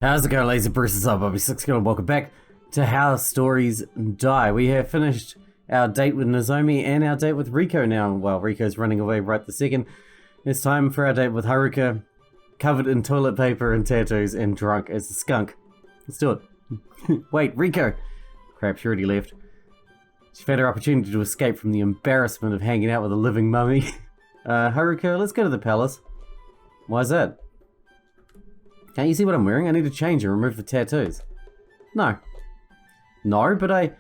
How's it going, lazy persons? I'm Bobby Sixkilla. Welcome back to How Stories Die. We have finished our date with Nozomi and our date with Rico now. Well, Rico's running away right this second. It's time for our date with Haruka, covered in toilet paper and tattoos and drunk as a skunk. Let's do it. Wait, Rico! Crap, she already left. She found her opportunity to escape from the embarrassment of hanging out with a living mummy. Haruka, let's go to the palace. Why's that? Can't you see what I'm wearing? I need to change and remove the tattoos. No. No, but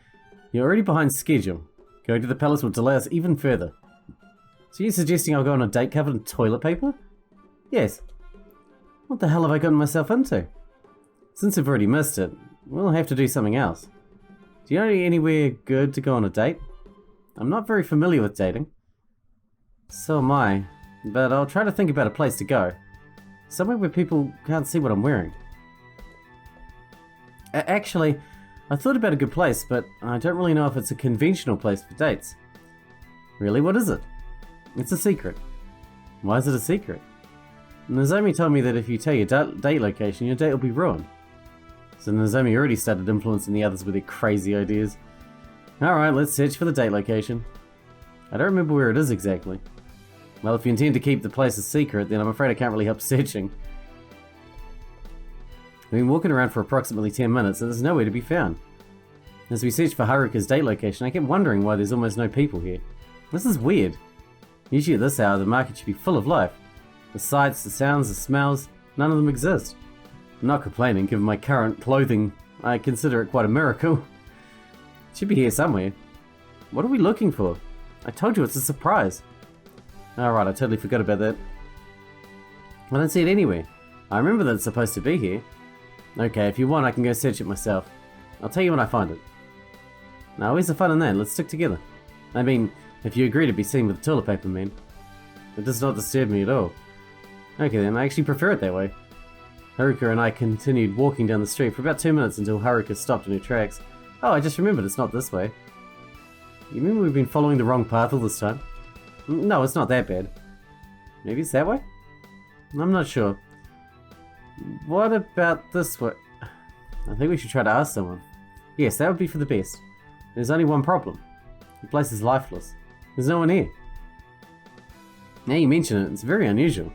you're already behind schedule. Going to the palace will delay us even further. So you're suggesting I'll go on a date covered in toilet paper? Yes. What the hell have I gotten myself into? Since I've already missed it, we'll have to do something else. Do you know anywhere good to go on a date? I'm not very familiar with dating. So am I, but I'll try to think about a place to go. Somewhere where people can't see what I'm wearing. Actually, I thought about a good place, but I don't really know if it's a conventional place for dates. Really, what is it? It's a secret. Why is it a secret? Nozomi told me that if you tell your date location, your date will be ruined. So Nozomi already started influencing the others with their crazy ideas. Alright, let's search for the date location. I don't remember where it is exactly. Well, if you intend to keep the place a secret, then I'm afraid I can't really help searching. We've been walking around for approximately 10 minutes and there's nowhere to be found. As we search for Haruka's date location, I kept wondering why there's almost no people here. This is weird. Usually at this hour, the market should be full of life. The sights, the sounds, the smells, none of them exist. I'm not complaining, given my current clothing. I consider it quite a miracle. It should be here somewhere. What are we looking for? I told you it's a surprise. Alright, I totally forgot about that. I don't see it anywhere. I remember that it's supposed to be here. Okay, if you want, I can go search it myself. I'll tell you when I find it. Now, where's the fun in that? Let's stick together. I mean, if you agree to be seen with the toilet paper man. It does not disturb me at all. Okay then, I actually prefer it that way. Haruka and I continued walking down the street for about 2 minutes until Haruka stopped in her tracks. Oh, I just remembered it's not this way. You mean we've been following the wrong path all this time? No, it's not that bad. Maybe it's that way? I'm not sure. What about this way? I think we should try to ask someone. Yes, that would be for the best. There's only one problem. The place is lifeless. There's no one here. Now you mention it, it's very unusual.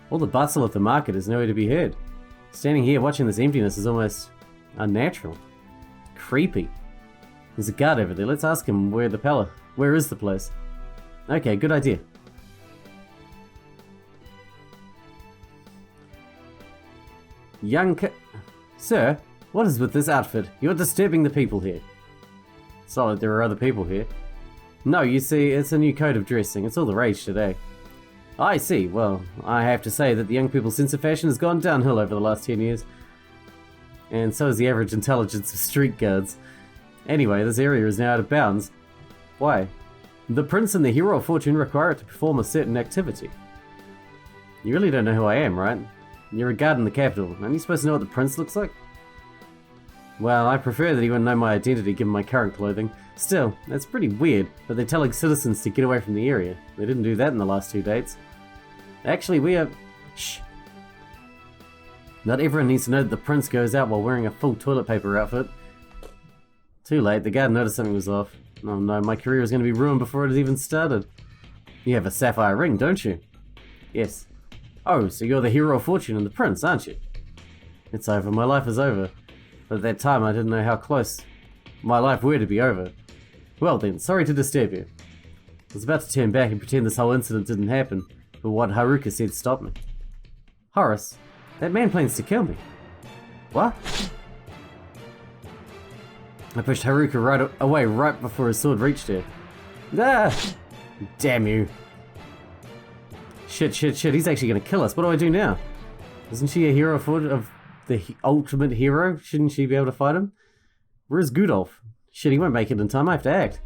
All the bustle of the market is nowhere to be heard. Standing here watching this emptiness is almost unnatural. Creepy. There's a guard over there. Let's ask him where is the place? Okay, good idea. Sir, what is with this outfit? You're disturbing the people here. Solid, there are other people here. No, you see, it's a new code of dressing. It's all the rage today. I see. Well, I have to say that the young people's sense of fashion has gone downhill over the last 10 years. And so has the average intelligence of street guards. Anyway, this area is now out of bounds. Why? The prince and the hero of fortune require it to perform a certain activity. You really don't know who I am, right? You're a guard in the capital. Aren't you supposed to know what the prince looks like? Well, I prefer that he wouldn't know my identity given my current clothing. Still, that's pretty weird that they're telling citizens to get away from the area. They didn't do that in the last 2 dates. Actually, we are... Shh. Not everyone needs to know that the prince goes out while wearing a full toilet paper outfit. Too late, the guard noticed something was off. Oh no, my career is going to be ruined before it has even started. You have a sapphire ring, don't you? Yes. Oh, so you're the hero of fortune and the prince, aren't you? It's over, my life is over. But at that time I didn't know how close my life were to be over. Well then, sorry to disturb you. I was about to turn back and pretend this whole incident didn't happen, but what Haruka said stopped me. Horace, that man plans to kill me. What? I pushed Haruka away right before his sword reached her. Ah! Damn you. Shit, he's actually gonna kill us. What do I do now? Isn't she a hero of the ultimate hero? Shouldn't she be able to fight him? Where's Gudolf? Shit, he won't make it in time. I have to act.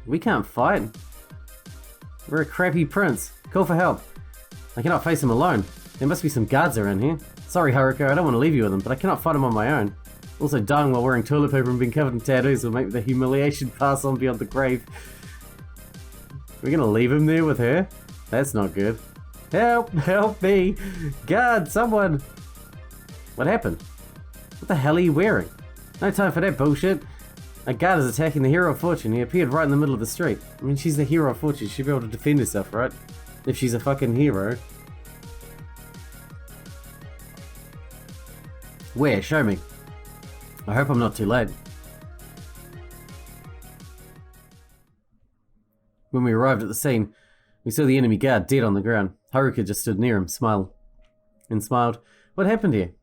We can't fight. We're a crappy prince. Call for help. I cannot face him alone. There must be some guards around here. Sorry, Haruka, I don't want to leave you with him, but I cannot fight him on my own. Also, dying while wearing toilet paper and being covered in tattoos will make the humiliation pass on beyond the grave. We're gonna leave him there with her? That's not good. Help! Help me! God, someone! What happened? What the hell are you wearing? No time for that bullshit. A guard is attacking the Hero of Fortune. He appeared right in the middle of the street. I mean, she's the Hero of Fortune. She should be able to defend herself, right? If she's a fucking hero. Where? Show me. I hope I'm not too late. When we arrived at the scene, we saw the enemy guard dead on the ground. Haruka just stood near him, smiled. What happened here?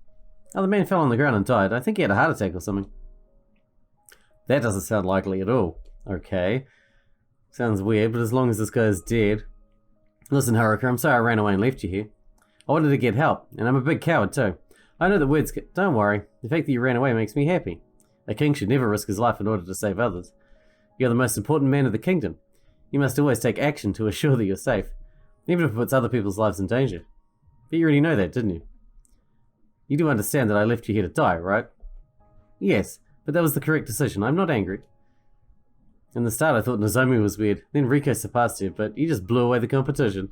Oh, the man fell on the ground and died. I think he had a heart attack or something. That doesn't sound likely at all. Okay. Sounds weird, but as long as this guy's dead. Listen, Haruka, I'm sorry I ran away and left you here. I wanted to get help, and I'm a big coward too. I know that words don't worry. The fact that you ran away makes me happy. A king should never risk his life in order to save others. You're the most important man of the kingdom. You must always take action to assure that you're safe, even if it puts other people's lives in danger. But you already know that, didn't you? You do understand that I left you here to die, right? Yes, but that was the correct decision. I'm not angry. In the start I thought Nozomi was weird, then Riko surpassed her, but you just blew away the competition.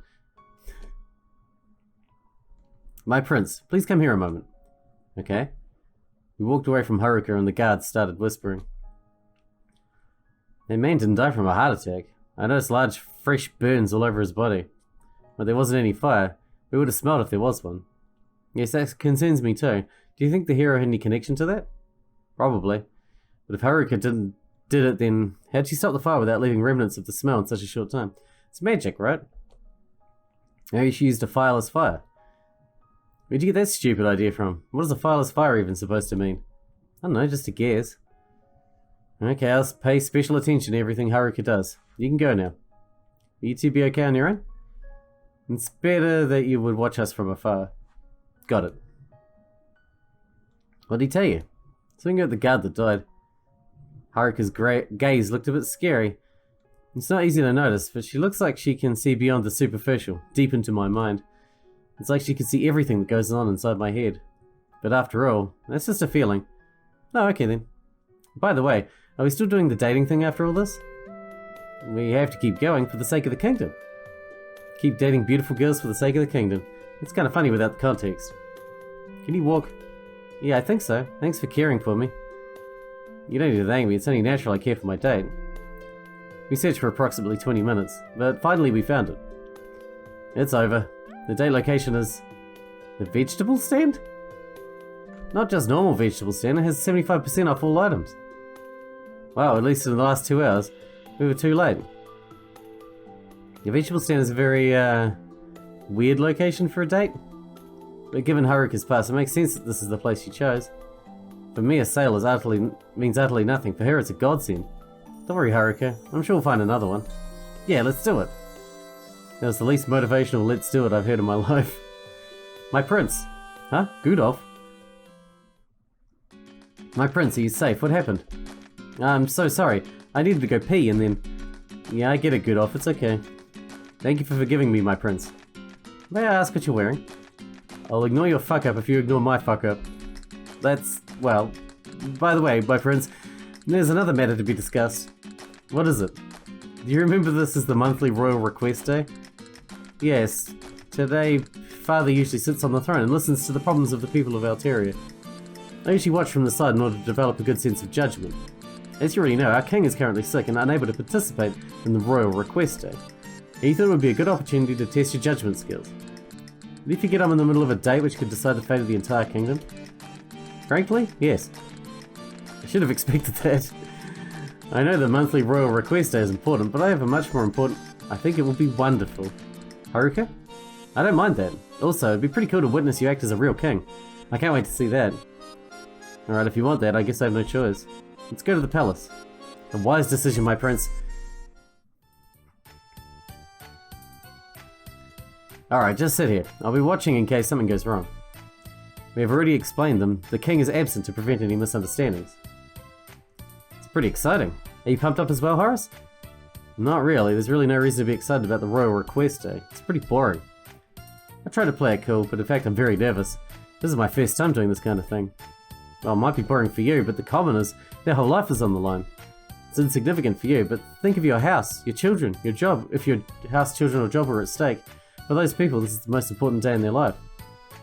My prince, please come here a moment. Okay. We walked away from Haruka and the guards started whispering. That man didn't die from a heart attack. I noticed large, fresh burns all over his body. But there wasn't any fire. We would have smelled if there was one. Yes, that concerns me too. Do you think the hero had any connection to that? Probably. But if Haruka did it, then how'd she stop the fire without leaving remnants of the smell in such a short time? It's magic, right? Maybe she used a fireless fire. Where'd you get that stupid idea from? What is a fireless fire even supposed to mean? I don't know, just a guess. Okay, I'll pay special attention to everything Haruka does. You can go now. Will you two be okay on your own? It's better that you would watch us from afar. Got it. What did he tell you? Something about the guard that died. Haruka's gaze looked a bit scary. It's not easy to notice, but she looks like she can see beyond the superficial, deep into my mind. It's like she can see everything that goes on inside my head. But after all, that's just a feeling. Oh, okay then. By the way, are we still doing the dating thing after all this? We have to keep going for the sake of the kingdom. Keep dating beautiful girls for the sake of the kingdom. It's kind of funny without the context. Can you walk? Yeah, I think so. Thanks for caring for me. You don't need to thank me, it's only natural I care for my date. We searched for approximately 20 minutes, but finally we found it. It's over. The date location is... the vegetable stand? Not just normal vegetable stand, it has 75% off all items. Wow, at least in the last 2 hours, we were too late. The vegetable stand is a very, weird location for a date. But given Haruka's past, it makes sense that this is the place she chose. For me, a sale means utterly nothing. For her, it's a godsend. Don't worry, Haruka. I'm sure we'll find another one. Yeah, let's do it. That was the least motivational let's do it I've heard in my life. My prince. Huh? Gudolf? My prince, are you safe? What happened? I'm so sorry. I needed to go pee and then... Yeah, I get it, Gudolf. It's okay. Thank you for forgiving me, my prince. May I ask what you're wearing? I'll ignore your fuck-up if you ignore my fuck-up. That's... well... By the way, my prince, there's another matter to be discussed. What is it? Do you remember this is the monthly royal request day? Yes. Today, Father usually sits on the throne and listens to the problems of the people of Alteria. I usually watch from the side in order to develop a good sense of judgment. As you already know, our king is currently sick and unable to participate in the royal request day. He thought it would be a good opportunity to test your judgment skills. But if you get I'm in the middle of a date which could decide the fate of the entire kingdom? Frankly, yes. I should have expected that. I know the monthly royal request day is important, but I have a much more important... I think it will be wonderful. Haruka? I don't mind that. Also, it'd be pretty cool to witness you act as a real king. I can't wait to see that. Alright, if you want that, I guess I have no choice. Let's go to the palace. A wise decision, my prince. Alright, just sit here. I'll be watching in case something goes wrong. We have already explained them. The king is absent to prevent any misunderstandings. It's pretty exciting. Are you pumped up as well, Horace? Not really. There's really no reason to be excited about the royal request day. It's pretty boring. I try to play it cool, but in fact I'm very nervous. This is my first time doing this kind of thing. Well, it might be boring for you, but the commoners, their whole life is on the line. It's insignificant for you, but think of your house, your children, your job. If your house, children, or job are at stake, For those people, this is the most important day in their life.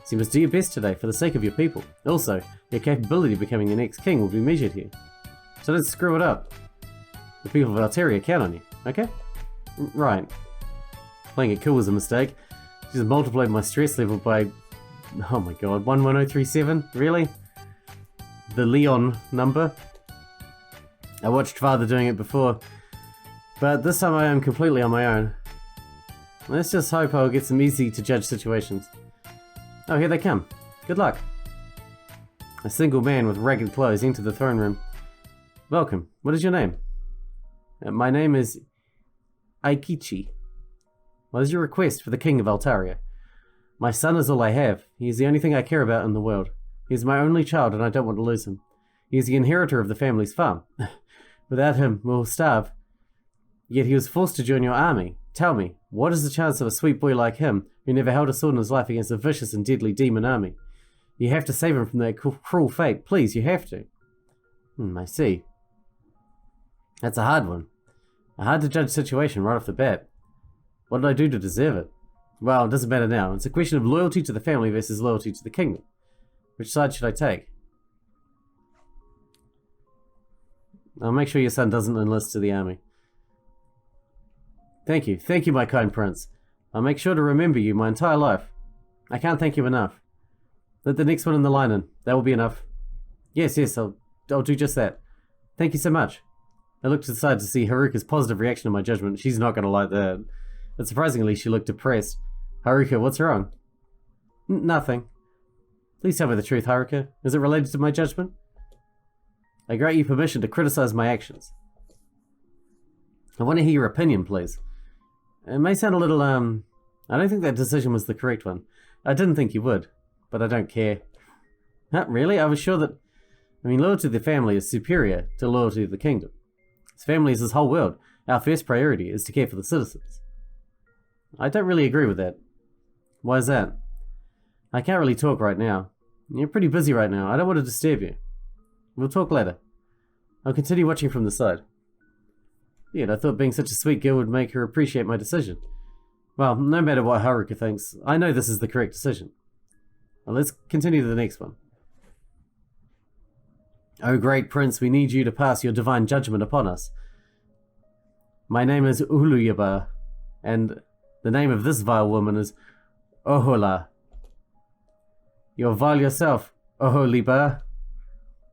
So you must do your best today for the sake of your people. Also, your capability of becoming the next king will be measured here. So don't screw it up. The people of Alteria count on you, okay? Right. Playing it cool was a mistake. Just multiplied my stress level by... oh my god, 11037? Really? The Leon number? I watched Father doing it before, but this time I am completely on my own. Let's just hope I'll get some easy to judge situations. Oh, here they come. Good luck. A single man with ragged clothes entered the throne room. Welcome. What is your name? My name is Aikichi. What is your request for the king of Altaria? My son is all I have. He is the only thing I care about in the world. He is my only child and I don't want to lose him. He is the inheritor of the family's farm. Without him, we'll starve. Yet he was forced to join your army. Tell me, what is the chance of a sweet boy like him, who never held a sword in his life, against a vicious and deadly demon army? You have to save him from that cruel fate. Please, you have to. I see. That's a hard one. A hard to judge situation right off the bat. What did I do to deserve it? Well, it doesn't matter now. It's a question of loyalty to the family versus loyalty to the kingdom. Which side should I take? I'll make sure your son doesn't enlist to the army. Thank you, my kind prince. I'll make sure to remember you my entire life. I can't thank you enough. Let the next one in the line in. That will be enough. Yes, I'll do just that. Thank you so much. I looked aside to see Haruka's positive reaction to my judgment. She's not going to like that. But surprisingly, she looked depressed. Haruka, what's wrong? Nothing. Please tell me the truth, Haruka. Is it related to my judgment? I grant you permission to criticize my actions. I want to hear your opinion, please. It may sound a little, I don't think that decision was the correct one. I didn't think you would, but I don't care. Huh, really? I was sure that... loyalty to the family is superior to loyalty to the kingdom. His family is his whole world. Our first priority is to care for the citizens. I don't really agree with that. Why is that? I can't really talk right now. You're pretty busy right now. I don't want to disturb you. We'll talk later. I'll continue watching from the side. Yet I thought being such a sweet girl would make her appreciate my decision. Well, no matter what Haruka thinks, I know this is the correct decision. Well, let's continue to the next one. Oh great prince, we need you to pass your divine judgment upon us. My name is Uluyaba, and the name of this vile woman is Ohola. You're vile yourself, Oholiba.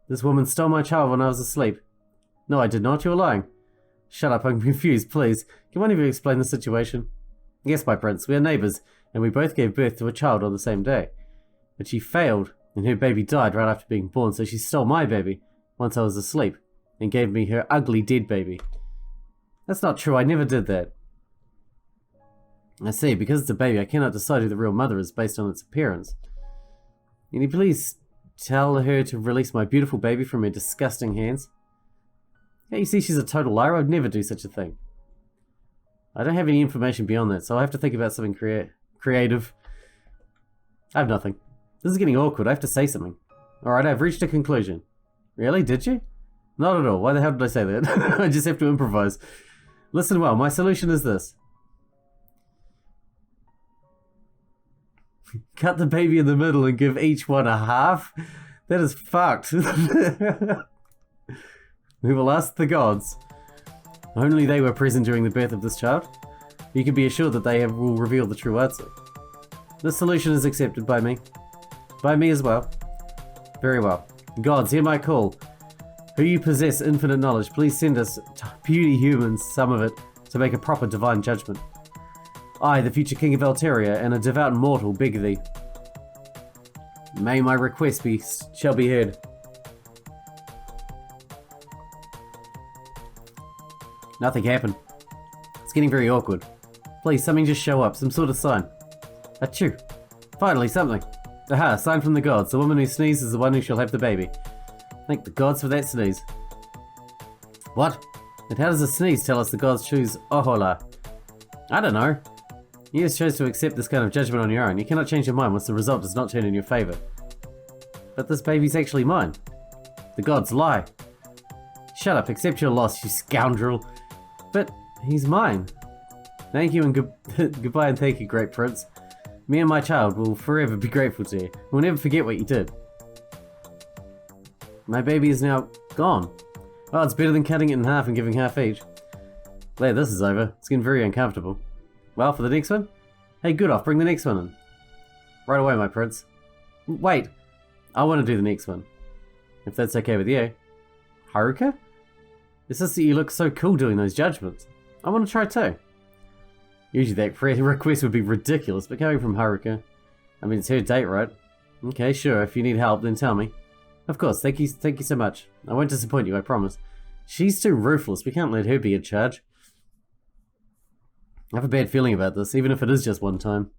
This woman stole my child when I was asleep. No, I did not. You're lying. Shut up, I'm confused, please. Can one of you explain the situation? Yes, my prince, we are neighbours, and we both gave birth to a child on the same day. But she failed, and her baby died right after being born, so she stole my baby, once I was asleep, and gave me her ugly dead baby. That's not true, I never did that. I see, because it's a baby, I cannot decide who the real mother is based on its appearance. Can you please tell her to release my beautiful baby from her disgusting hands? Yeah, you see, she's a total liar. I'd never do such a thing. I don't have any information beyond that, so I'll have to think about something creative. I have nothing. This is getting awkward. I have to say something. Alright, I've reached a conclusion. Really? Did you? Not at all. Why the hell did I say that? I just have to improvise. Listen well, my solution is this. Cut the baby in the middle and give each one a half? That is fucked. We will ask the gods. Only they were present during the birth of this child. You can be assured that they will reveal the true answer. This solution is accepted by me. By me as well. Very well. Gods, hear my call. Who you possess infinite knowledge, please send us puny humans, some of it, to make a proper divine judgment. I, the future king of Alteria, and a devout mortal, beg thee. May my request shall be heard. Nothing happened. It's getting very awkward. Please, something just show up, some sort of sign. Achoo. Finally, something. Aha, sign from the gods. The woman who sneezes is the one who shall have the baby. Thank the gods for that sneeze. What? And how does a sneeze tell us the gods choose Ohola? I don't know. You just chose to accept this kind of judgment on your own. You cannot change your mind once the result does not turn in your favor. But this baby's actually mine. The gods lie. Shut up, accept your loss, you scoundrel. But he's mine. Thank you and goodbye and thank you, great prince. Me and my child will forever be grateful to you. We'll never forget what you did. My baby is now gone. Oh, it's better than cutting it in half and giving half each. Glad this is over. It's getting very uncomfortable. Well, for the next one? Hey, good off, bring the next one in. Right away, my prince. Wait, I want to do the next one. If that's okay with you. Haruka? It's just that you look so cool doing those judgments. I want to try too. Usually that request would be ridiculous, but coming from Haruka... I mean, it's her date, right? Okay, sure, if you need help, then tell me. Of course, thank you so much. I won't disappoint you, I promise. She's too ruthless, we can't let her be in charge. I have a bad feeling about this, even if it is just one time.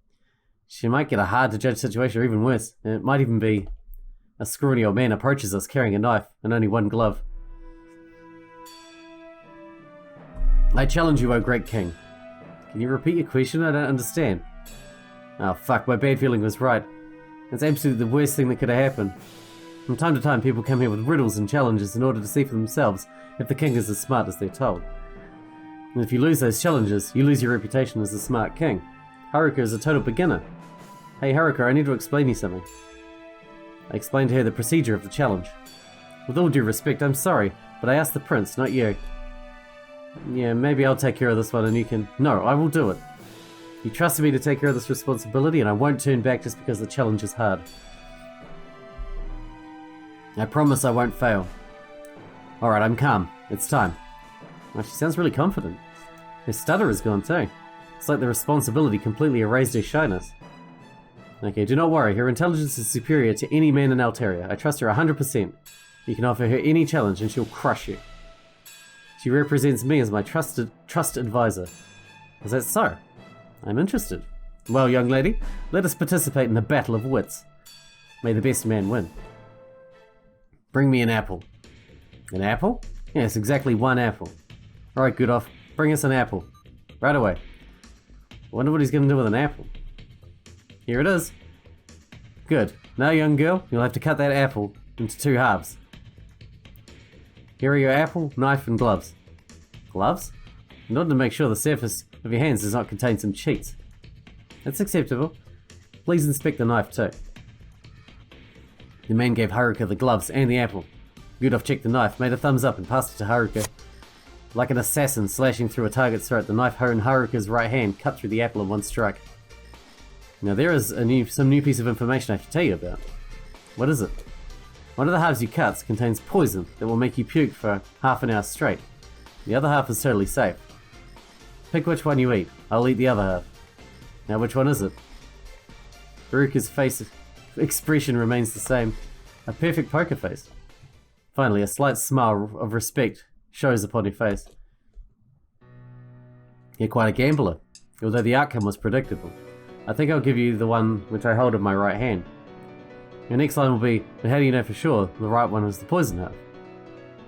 She might get a hard-to-judge situation, or even worse. It might even be a scrawny old man approaches us carrying a knife and only one glove. I challenge you, O great king. Can you repeat your question? I don't understand. Oh fuck, my bad feeling was right. It's absolutely the worst thing that could have happened. From time to time, people come here with riddles and challenges in order to see for themselves if the king is as smart as they're told. And if you lose those challenges, you lose your reputation as a smart king. Haruka is a total beginner. Hey Haruka, I need to explain you something. I explained to her the procedure of the challenge. With all due respect, I'm sorry, but I asked the prince, not you. Yeah, maybe I'll take care of this one and you can... No, I will do it. You trusted me to take care of this responsibility and I won't turn back just because the challenge is hard. I promise I won't fail. Alright, I'm calm. It's time. Well, she sounds really confident. Her stutter is gone too. It's like the responsibility completely erased her shyness. Okay, do not worry. Her intelligence is superior to any man in Alteria. I trust her 100%. You can offer her any challenge and she'll crush you. She represents me as my trust advisor. Is that so? I'm interested. Well, young lady, let us participate in the battle of wits. May the best man win. Bring me an apple. An apple? Yes, exactly one apple. Alright, Goodoff, bring us an apple. Right away. I wonder what he's going to do with an apple. Here it is. Good. Now, young girl, you'll have to cut that apple into 2 halves. Here are your apple, knife, and gloves. Gloves? In order to make sure the surface of your hands does not contain some cheats. That's acceptable. Please inspect the knife too. The man gave Haruka the gloves and the apple. Goodoff checked the knife, made a thumbs up, and passed it to Haruka. Like an assassin slashing through a target's throat, the knife in Haruka's right hand cut through the apple in one strike. Now there is some new piece of information I have to tell you about. What is it? One of the halves you cut contains poison that will make you puke for half an hour straight. The other half is totally safe. Pick which one you eat. I'll eat the other half. Now which one is it? Haruka's face expression remains the same. A perfect poker face. Finally, a slight smile of respect shows upon her face. You're quite a gambler, although the outcome was predictable. I think I'll give you the one which I hold in my right hand. Your next line will be, but how do you know for sure the right one is the poison half?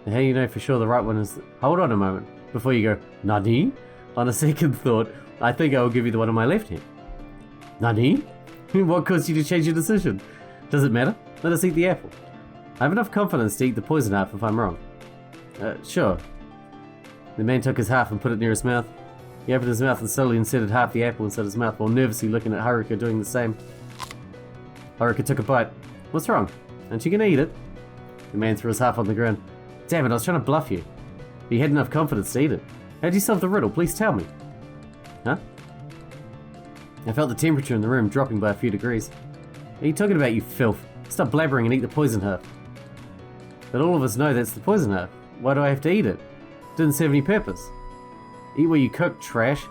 And how do you know for sure the right one is the... Hold on a moment, before you go, Nani? On a second thought, I think I will give you the one on my left hand. Nani? What caused you to change your decision? Does it matter? Let us eat the apple. I have enough confidence to eat the poison half if I'm wrong. Sure. The man took his half and put it near his mouth. He opened his mouth and slowly inserted half the apple inside his mouth while nervously looking at Haruka doing the same. Haruka took a bite. What's wrong? Aren't you gonna eat it? The man threw his half on the ground. Damn it, I was trying to bluff you. You had enough confidence to eat it. How'd you solve the riddle? Please tell me. Huh? I felt the temperature in the room dropping by a few degrees. What are you talking about, you filth? Stop blabbering and eat the poison half. But all of us know that's the poison half. Why do I have to eat it? Didn't serve any purpose. Eat what you cook, trash.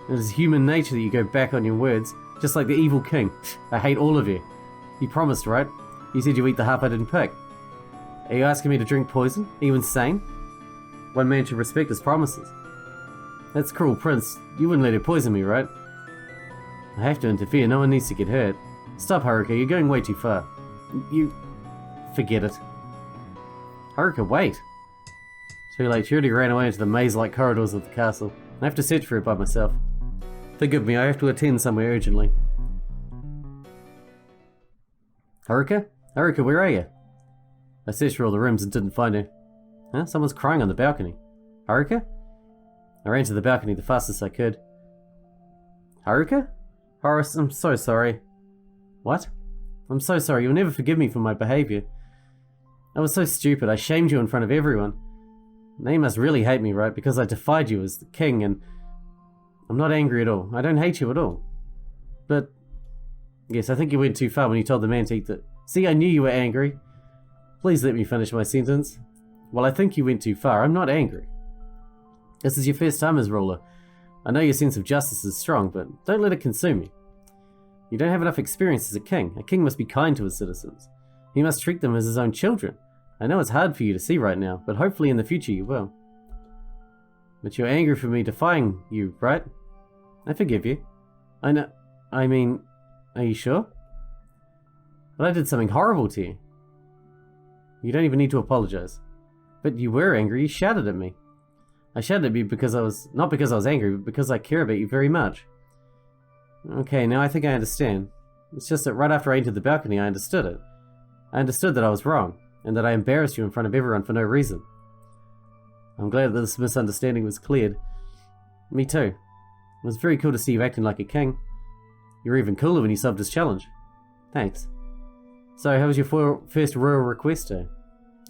It is human nature that you go back on your words, just like the evil king. I hate all of you. You promised, right? You said you eat the half I didn't pick. Are you asking me to drink poison? Are you insane? One man should respect his promises. That's cruel, Prince. You wouldn't let her poison me, right? I have to interfere. No one needs to get hurt. Stop, Haruka. You're going way too far. You... Forget it. Haruka, wait. Too late. She already ran away into the maze-like corridors of the castle. I have to search for her by myself. Forgive me. I have to attend somewhere urgently. Haruka? Haruka, where are you? I searched for all the rooms and didn't find her. Huh? Someone's crying on the balcony. Haruka? I ran to the balcony the fastest I could. Haruka? Horace, I'm so sorry. What? I'm so sorry. You'll never forgive me for my behavior. I was so stupid. I shamed you in front of everyone. Now you must really hate me, right? Because I defied you as the king, and I'm not angry at all. I don't hate you at all. But yes, I think you went too far when you told the man to eat the... See, I knew you were angry. Please let me finish my sentence. Well, I think you went too far. I'm not angry. This is your first time as ruler. I know your sense of justice is strong, but don't let it consume you. You don't have enough experience as a king. A king must be kind to his citizens. He must treat them as his own children. I know it's hard for you to see right now, but hopefully in the future you will. But you're angry for me defying you, right? I forgive you. I know... I mean... Are you sure? But I did something horrible to you. You don't even need to apologize. But you were angry. You shouted at me. I shouted at you because I was... Not because I was angry, but because I care about you very much. Okay, now I think I understand. It's just that right after I entered the balcony, I understood it. I understood that I was wrong, and that I embarrassed you in front of everyone for no reason. I'm glad that this misunderstanding was cleared. Me too. It was very cool to see you acting like a king. You were even cooler when you solved his challenge. Thanks. So, how was your first royal request day?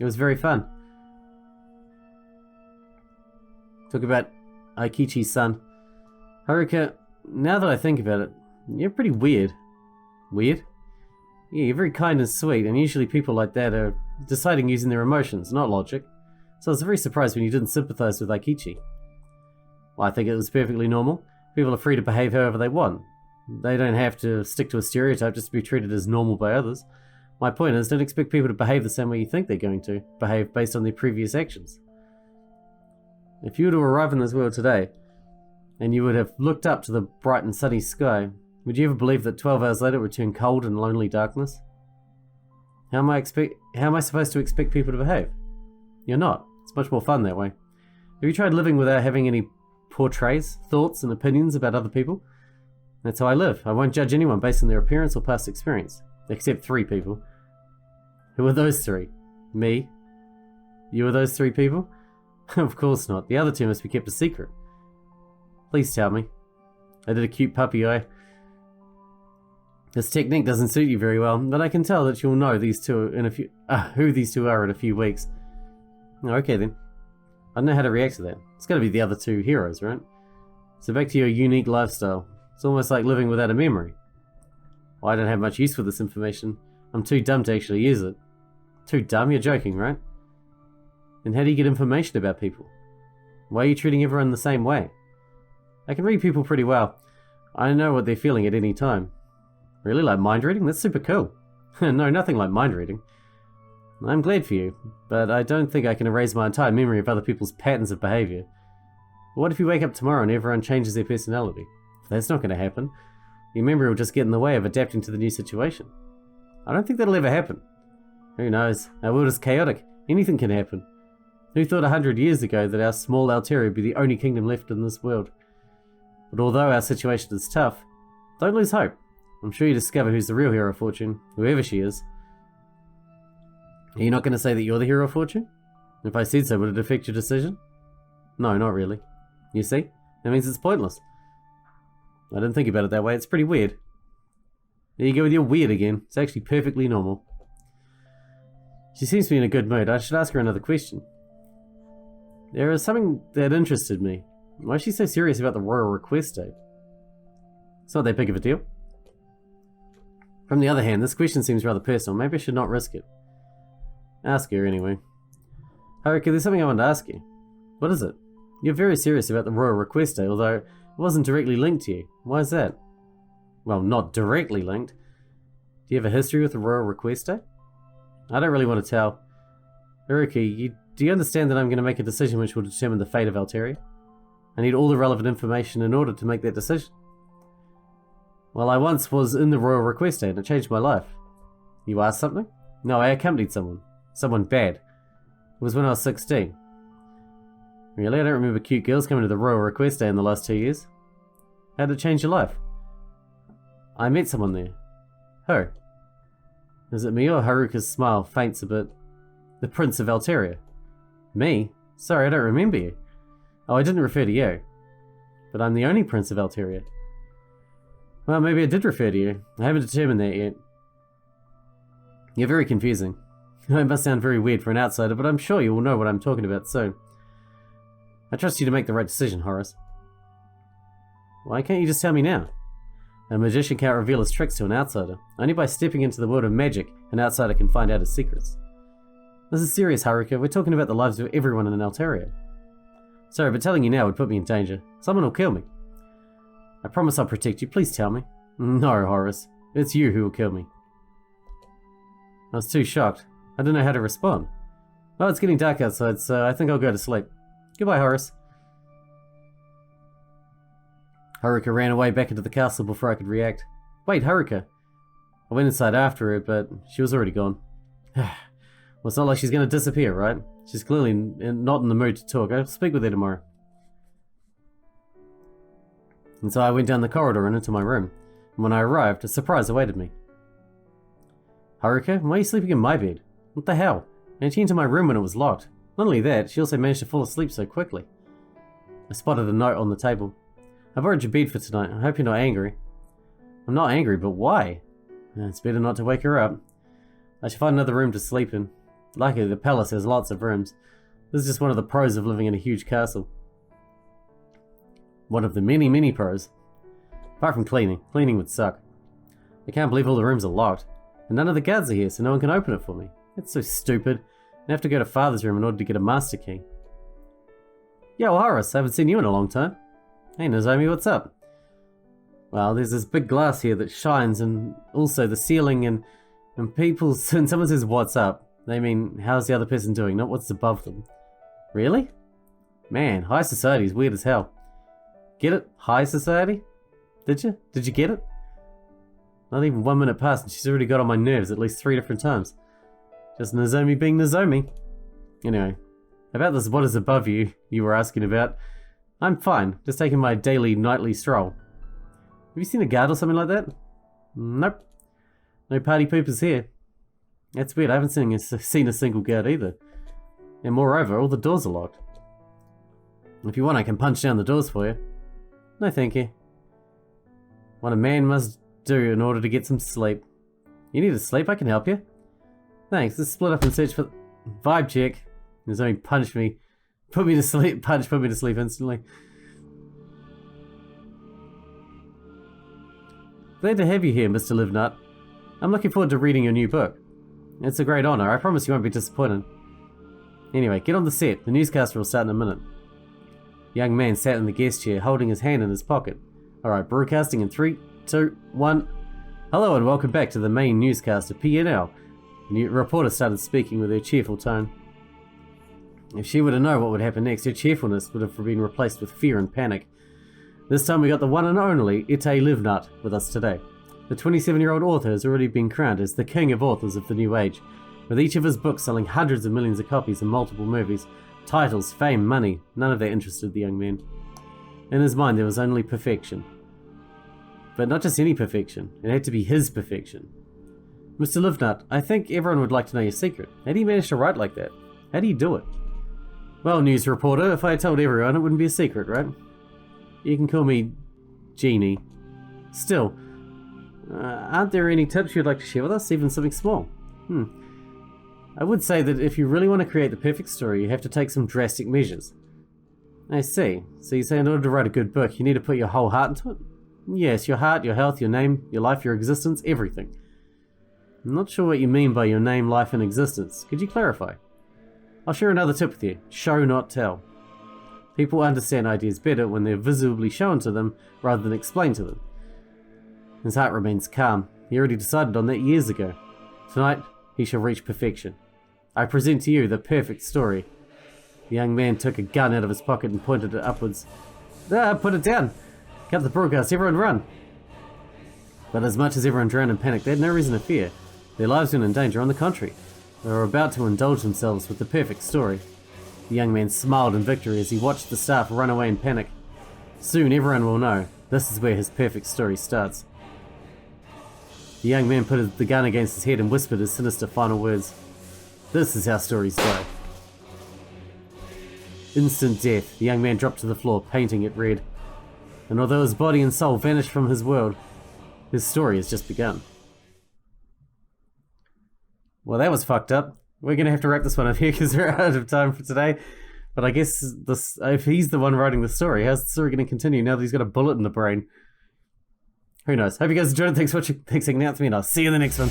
It was very fun. Talk about Aikichi's son. Haruka, now that I think about it, you're pretty weird. Weird? Yeah, you're very kind and sweet, and usually people like that are deciding using their emotions, not logic. So I was very surprised when you didn't sympathize with Aikichi. Well, I think it was perfectly normal. People are free to behave however they want. They don't have to stick to a stereotype just to be treated as normal by others. My point is, don't expect people to behave the same way you think they're going to behave based on their previous actions. If you were to arrive in this world today, and you would have looked up to the bright and sunny sky, would you ever believe that 12 hours later it would turn cold and lonely darkness? How am I supposed to expect people to behave? You're not. It's much more fun that way. Have you tried living without having any portraits, thoughts, and opinions about other people? That's how I live. I won't judge anyone based on their appearance or past experience. Except 3 people. Who are those 3? Me? You are those 3 people? Of course not. The other 2 must be kept a secret. Please tell me. I did a cute puppy eye. This technique doesn't suit you very well, but I can tell that you'll know these 2 in a few... who these 2 are in a few weeks. Okay then. I don't know how to react to that. It's gotta be the other 2 heroes, right? So back to your unique lifestyle. It's almost like living without a memory. Well, I don't have much use for this information. I'm too dumb to actually use it. Too dumb? You're joking, right? Then how do you get information about people? Why are you treating everyone the same way? I can read people pretty well. I know what they're feeling at any time. Really? Like mind reading? That's super cool. No, nothing like mind reading. I'm glad for you, but I don't think I can erase my entire memory of other people's patterns of behavior. What if you wake up tomorrow and everyone changes their personality? That's not going to happen. Your memory will just get in the way of adapting to the new situation. I don't think that'll ever happen. Who knows? Our world is chaotic. Anything can happen. Who thought 100 years ago that our small Alteria would be the only kingdom left in this world? But although our situation is tough, don't lose hope. I'm sure you discover who's the real hero of fortune, whoever she is. Are you not going to say that you're the hero of fortune? If I said so, would it affect your decision? No, not really. You see? That means it's pointless. I didn't think about it that way. It's pretty weird. There you go with your weird again. It's actually perfectly normal. She seems to be in a good mood. I should ask her another question. There is something that interested me. Why is she so serious about the royal request date? It's not that big of a deal. From the other hand, this question seems rather personal. Maybe I should not risk it. Ask her anyway. Haruka, there's something I want to ask you. What is it? You're very serious about the royal request date, although it wasn't directly linked to you. Why is that? Well, not directly linked. Do you have a history with the royal request date? I don't really want to tell. Haruka, do you understand that I'm going to make a decision which will determine the fate of Alteria? I need all the relevant information in order to make that decision. Well, I once was in the royal request date and it changed my life. You asked something? No, I accompanied someone. Someone bad. It was when I was 16. Really? I don't remember cute girls coming to the royal request day in the last 2 years. How did it change your life? I met someone there. Who? Is it me or Haruka's smile faints a bit? The Prince of Alteria. Me? Sorry, I don't remember you. Oh, I didn't refer to you. But I'm the only Prince of Alteria. Well, maybe I did refer to you. I haven't determined that yet. You're very confusing. It must sound very weird for an outsider, but I'm sure you will know what I'm talking about soon. I trust you to make the right decision, Horace. Why can't you just tell me now? A magician can't reveal his tricks to an outsider. Only by stepping into the world of magic, an outsider can find out his secrets. This is serious, Haruka. We're talking about the lives of everyone in Alteria. Sorry, but telling you now would put me in danger. Someone will kill me. I promise I'll protect you. Please tell me. No, Horace. It's you who will kill me. I was too shocked. I didn't know how to respond. Well, it's getting dark outside, so I think I'll go to sleep. Goodbye, Horace. Haruka ran away back into the castle before I could react. Wait, Haruka. I went inside after her, but she was already gone. Well, it's not like she's going to disappear, right? She's clearly not in the mood to talk. I'll speak with her tomorrow. And so I went down the corridor and into my room. And when I arrived, a surprise awaited me. Haruka, why are you sleeping in my bed? What the hell? And she entered my room when it was locked. Not only that, she also managed to fall asleep so quickly. I spotted a note on the table. I borrowed your bed for tonight. I hope you're not angry. I'm not angry, but why? It's better not to wake her up. I should find another room to sleep in. Luckily, the palace has lots of rooms. This is just one of the pros of living in a huge castle. One of the many, many pros. Apart from cleaning. Cleaning would suck. I can't believe all the rooms are locked. And none of the guards are here, so no one can open it for me. It's so stupid. I have to go to Father's room in order to get a master key. Yo, Horace, I haven't seen you in a long time. Hey, Nozomi, what's up? Well, there's this big glass here that shines, and also the ceiling, and people, when someone says, what's up, they mean, how's the other person doing, not what's above them. Really? Man, high society is weird as hell. Get it? High society? Did you? Did you get it? Not even 1 minute passed and she's already got on my nerves at least 3 different times. Just Nozomi being Nozomi. Anyway, about this what is above you were asking about. I'm fine, just taking my daily nightly stroll. Have you seen a guard or something like that? Nope. No party poopers here. That's weird, I haven't seen a single guard either. And moreover, all the doors are locked. If you want, I can punch down the doors for you. No thank you. What a man must do in order to get some sleep. You need to sleep? I can help you. Thanks, let's split up and search for... Vibe check. There's only punched me. Put me to sleep. Punch, put me to sleep instantly. Glad to have you here, Mr. Livenut. I'm looking forward to reading your new book. It's a great honor. I promise you won't be disappointed. Anyway, get on the set. The newscaster will start in a minute. The young man sat in the guest chair, holding his hand in his pocket. Alright, broadcasting in 3, 2, 1. Hello and welcome back to the main newscaster, PNL. The reporter started speaking with her cheerful tone. If she were to know what would happen next, her cheerfulness would have been replaced with fear and panic. This time we got the one and only Ite Livenut with us today. The 27-year-old author has already been crowned as the king of authors of the new age, with each of his books selling hundreds of millions of copies in multiple movies. Titles, fame, money, none of that interested the young man. In his mind there was only perfection. But not just any perfection, it had to be his perfection. Mr. Livenut, I think everyone would like to know your secret. How do you manage to write like that? How do you do it? Well, news reporter, if I told everyone it wouldn't be a secret, right? You can call me Genie. Still, aren't there any tips you'd like to share with us, even something small? I would say that if you really want to create the perfect story, you have to take some drastic measures. I see. So you say in order to write a good book, you need to put your whole heart into it? Yes, your heart, your health, your name, your life, your existence, everything. I'm not sure what you mean by your name, life, and existence. Could you clarify? I'll share another tip with you. Show, not tell. People understand ideas better when they're visibly shown to them rather than explained to them. His heart remains calm. He already decided on that years ago. Tonight, he shall reach perfection. I present to you the perfect story. The young man took a gun out of his pocket and pointed it upwards. Put it down! Cut the broadcast, everyone run! But as much as everyone drowned in panic, they had no reason to fear. Their lives weren't in danger, on the contrary. They were about to indulge themselves with the perfect story. The young man smiled in victory as he watched the staff run away in panic. Soon everyone will know, this is where his perfect story starts. The young man put the gun against his head and whispered his sinister final words. This is how stories go. Instant death. The young man dropped to the floor, painting it red. And although his body and soul vanished from his world, his story has just begun. Well, that was fucked up. We're going to have to wrap this one up here because we're out of time for today. But I guess if he's the one writing the story, how's the story going to continue now that he's got a bullet in the brain? Who knows? Hope you guys enjoyed it. Thanks for watching. Thanks for hanging out with me, and I'll see you in the next one.